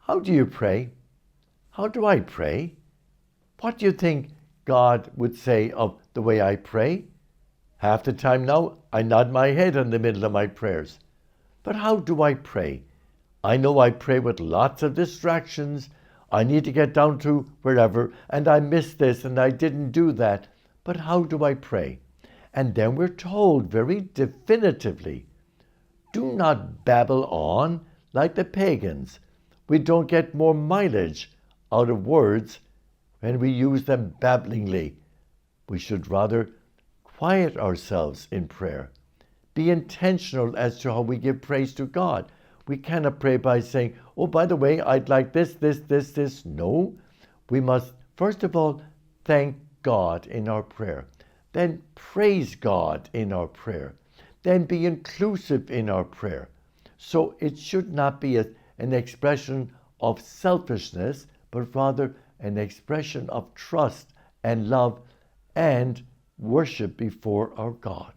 How do you pray? How do I pray? What do you think God would say of the way I pray? Half the time now, I nod my head in the middle of my prayers. But how do I pray? I know I pray with lots of distractions. I need to get down to wherever, and I missed this, and I didn't do that. But how do I pray? And then we're told very definitively, do not babble on like the pagans. We don't get more mileage out of words when we use them babblingly. We should rather quiet ourselves in prayer. Be intentional as to how we give praise to God. We cannot pray by saying, oh, by the way, I'd like this. No, we must, first of all, thank God in our prayer. Then praise God in our prayer. Then be inclusive in our prayer. So it should not be an expression of selfishness, but rather an expression of trust and love and worship before our God.